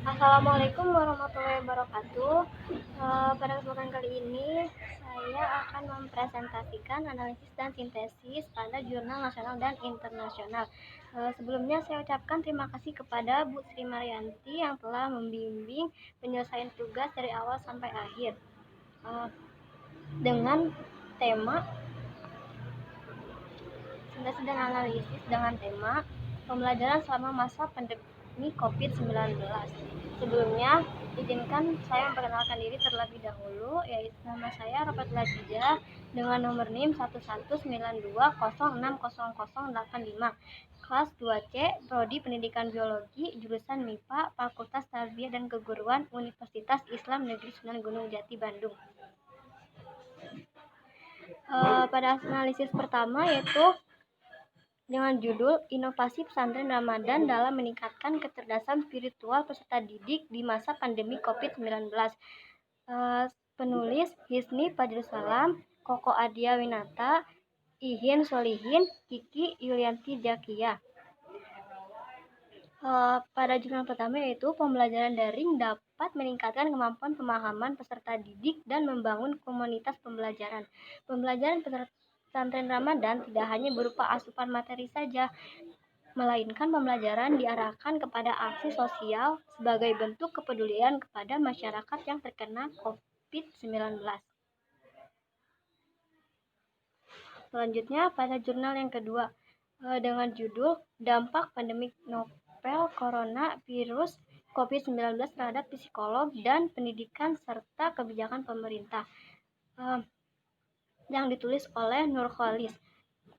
Assalamualaikum warahmatullahi wabarakatuh. Pada kesempatan kali ini saya akan mempresentasikan analisis dan sintesis pada jurnal nasional dan internasional. Sebelumnya saya ucapkan terima kasih kepada Bu Sri Maryanti yang telah membimbing penyelesaian tugas dari awal sampai akhir dengan tema sintesis dan analisis dengan tema pembelajaran selama masa pandemi COVID-19. Sebelumnya, izinkan saya memperkenalkan diri terlebih dahulu, yaitu nama saya Rapat Ladija dengan nomor NIM 11920600085, kelas 2C, Prodi Pendidikan Biologi, jurusan MIPA, Fakultas Tarbiyah dan Keguruan, Universitas Islam Negeri Sunan Gunung Jati, Bandung. Pada analisis pertama yaitu dengan judul Inovasi Pesantren Ramadan dalam Meningkatkan Kecerdasan Spiritual Peserta Didik di Masa Pandemi COVID-19. Penulis Hisni Fajrulsalam, Koko Adia Winata, Ihin Solihin, Kiki Yulianti Zakia. Pada jurnal pertama yaitu pembelajaran daring dapat meningkatkan kemampuan pemahaman peserta didik dan membangun komunitas pembelajaran. Pembelajaran pesantren Ramadan tidak hanya berupa asupan materi saja, melainkan pembelajaran diarahkan kepada aksi sosial sebagai bentuk kepedulian kepada masyarakat yang terkena COVID-19. Selanjutnya pada jurnal yang kedua dengan judul Dampak Pandemi Novel Coronavirus COVID-19 terhadap psikolog dan pendidikan serta kebijakan pemerintah, yang ditulis oleh Nurholis.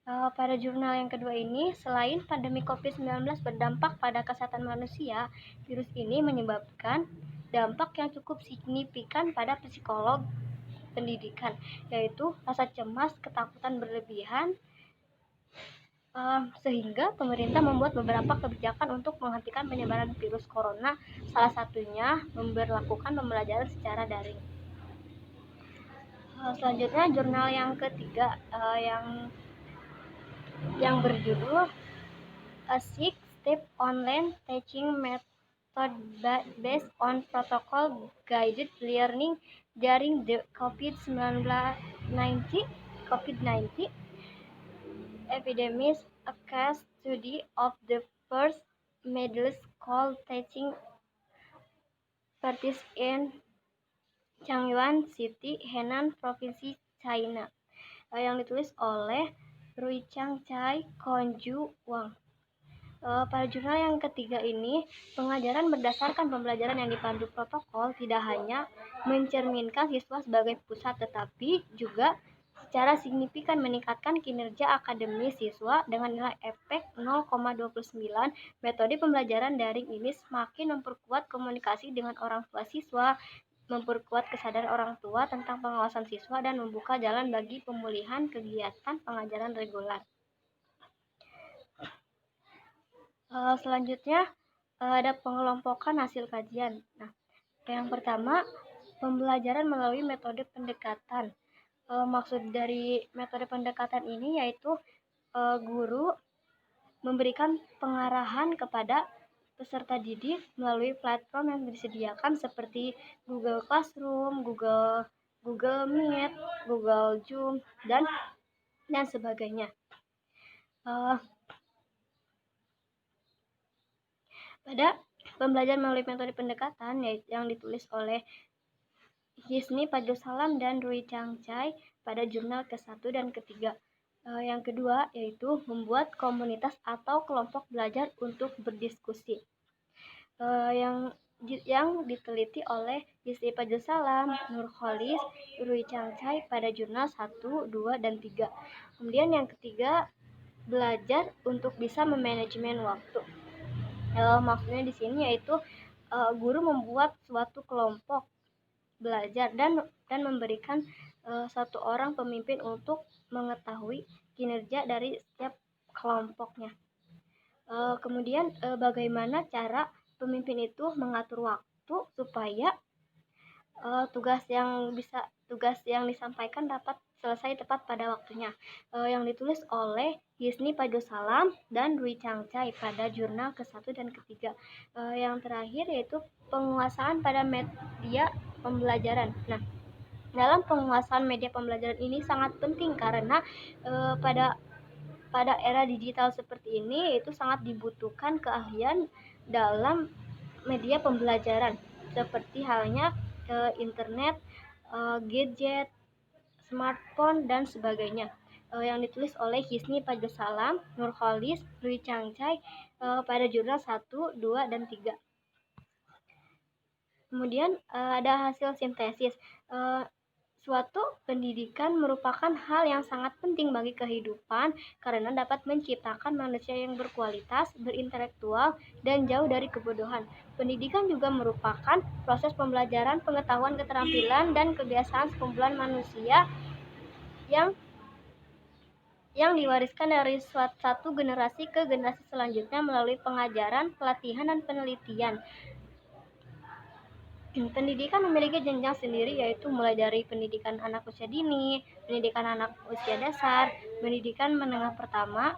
Pada jurnal yang kedua ini, selain pandemi COVID-19 berdampak pada kesehatan manusia, virus ini menyebabkan dampak yang cukup signifikan pada psikolog pendidikan, yaitu rasa cemas, ketakutan berlebihan, sehingga pemerintah membuat beberapa kebijakan untuk menghentikan penyebaran virus corona, salah satunya memberlakukan pembelajaran secara daring. Selanjutnya jurnal yang ketiga yang berjudul A Six-Step Online Teaching Method Based on Protocol Guided Learning During the COVID-19 Epidemic, a case study of the first middle school teaching practice in Changyuan City, Henan, Provinsi China, yang ditulis oleh Rui Chang Chai, Konju Wang. Pada jurnal yang ketiga ini, pengajaran berdasarkan pembelajaran yang dipandu protokol tidak hanya mencerminkan siswa sebagai pusat, tetapi juga secara signifikan meningkatkan kinerja akademis siswa dengan nilai efek 0,29. Metode pembelajaran daring ini semakin memperkuat komunikasi dengan orang tua siswa, memperkuat kesadaran orang tua tentang pengawasan siswa, dan membuka jalan bagi pemulihan kegiatan pengajaran reguler. Selanjutnya ada pengelompokan hasil kajian. Nah, yang pertama, pembelajaran melalui metode pendekatan. Maksud dari metode pendekatan ini yaitu guru memberikan pengarahan kepada peserta didik melalui platform yang disediakan seperti Google Classroom, Google Meet, Google Zoom, dan sebagainya. Pada pembelajaran melalui metode pendekatan yang ditulis oleh Hisni Fajrulsalam dan Rui Chang Chai pada jurnal ke-1 dan ke-3. Yang kedua yaitu membuat komunitas atau kelompok belajar untuk berdiskusi, yang diteliti oleh Hisni Fajrulsalam, Nurholis, Rui Chang Chai pada jurnal 1, 2, dan 3. Kemudian yang ketiga, belajar untuk bisa memanajemen waktu. Maksudnya di sini yaitu guru membuat suatu kelompok belajar dan memberikan satu orang pemimpin untuk mengetahui kinerja dari setiap kelompoknya. Kemudian bagaimana cara pemimpin itu mengatur waktu supaya tugas yang disampaikan dapat selesai tepat pada waktunya. Yang ditulis oleh Hisni Padusalam dan Dwi Changchai pada jurnal ke-1 dan ke-3. Yang terakhir yaitu penguasaan pada media pembelajaran. Nah, dalam penguasaan media pembelajaran ini sangat penting karena pada era digital seperti ini itu sangat dibutuhkan keahlian dalam media pembelajaran seperti halnya internet, gadget, smartphone, dan sebagainya. Yang ditulis oleh Hisni Padusalam, Nurholis, Dwi Changchai pada jurnal 1, 2, dan 3. Kemudian ada hasil sintesis. Suatu pendidikan merupakan hal yang sangat penting bagi kehidupan karena dapat menciptakan manusia yang berkualitas, berintelektual, dan jauh dari kebodohan. Pendidikan juga merupakan proses pembelajaran pengetahuan, keterampilan, dan kebiasaan sekumpulan manusia yang diwariskan dari satu generasi ke generasi selanjutnya melalui pengajaran, pelatihan, dan penelitian. Pendidikan memiliki jenjang sendiri yaitu mulai dari pendidikan anak usia dini, pendidikan anak usia dasar, pendidikan menengah pertama,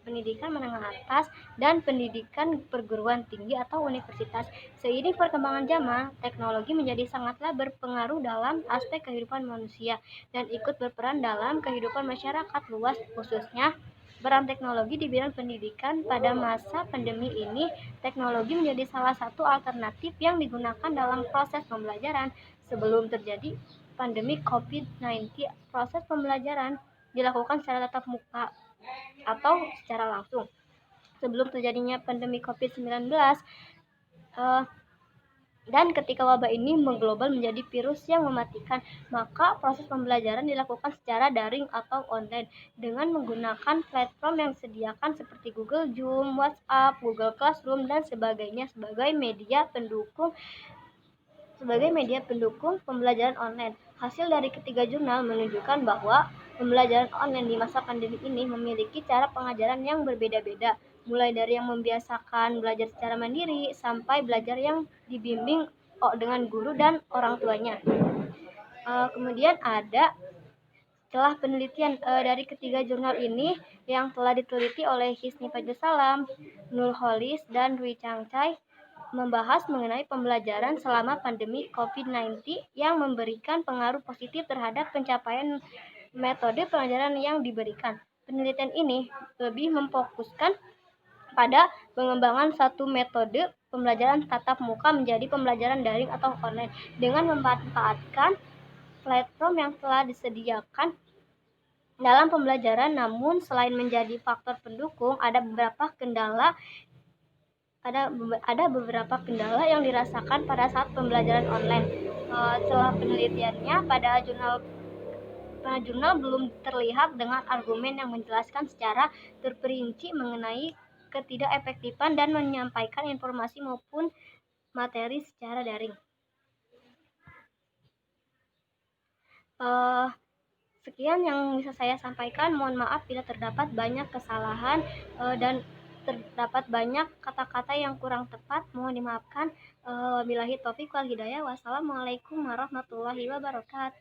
pendidikan menengah atas, dan pendidikan perguruan tinggi atau universitas. Seiring perkembangan zaman, teknologi menjadi sangatlah berpengaruh dalam aspek kehidupan manusia dan ikut berperan dalam kehidupan masyarakat luas, khususnya peran teknologi di bidang pendidikan. Pada masa pandemi ini, teknologi menjadi salah satu alternatif yang digunakan dalam proses pembelajaran. Sebelum terjadi pandemi COVID-19, proses pembelajaran dilakukan secara tatap muka atau secara langsung. Sebelum terjadinya pandemi COVID-19, dan ketika wabah ini mengglobal menjadi virus yang mematikan, maka proses pembelajaran dilakukan secara daring atau online dengan menggunakan platform yang disediakan seperti Google Zoom, WhatsApp, Google Classroom, dan sebagainya sebagai media pendukung pembelajaran online. Hasil dari ketiga jurnal menunjukkan bahwa pembelajaran online di masa pandemi ini memiliki cara pengajaran yang berbeda-beda, mulai dari yang membiasakan belajar secara mandiri sampai belajar yang dibimbing dengan guru dan orang tuanya. Kemudian ada telah penelitian dari ketiga jurnal ini yang telah diteliti oleh Hisni Padusalam, Nurholis, dan Dwi Changchai membahas mengenai pembelajaran selama pandemi COVID-19 yang memberikan pengaruh positif terhadap pencapaian metode pelajaran yang diberikan. Penelitian ini lebih memfokuskan pada pengembangan satu metode pembelajaran tatap muka menjadi pembelajaran daring atau online dengan memanfaatkan platform yang telah disediakan dalam pembelajaran. Namun selain menjadi faktor pendukung, ada beberapa kendala yang dirasakan pada saat pembelajaran online. Setelah penelitiannya, pada jurnal belum terlihat dengan argumen yang menjelaskan secara terperinci mengenai ketidakefektifan dan menyampaikan informasi maupun materi secara daring. Sekian yang bisa saya sampaikan. Mohon maaf bila terdapat banyak kesalahan dan terdapat banyak kata-kata yang kurang tepat. Mohon dimaafkan. Wabillahi taufiq wal hidayah. Wassalamualaikum warahmatullahi wabarakatuh.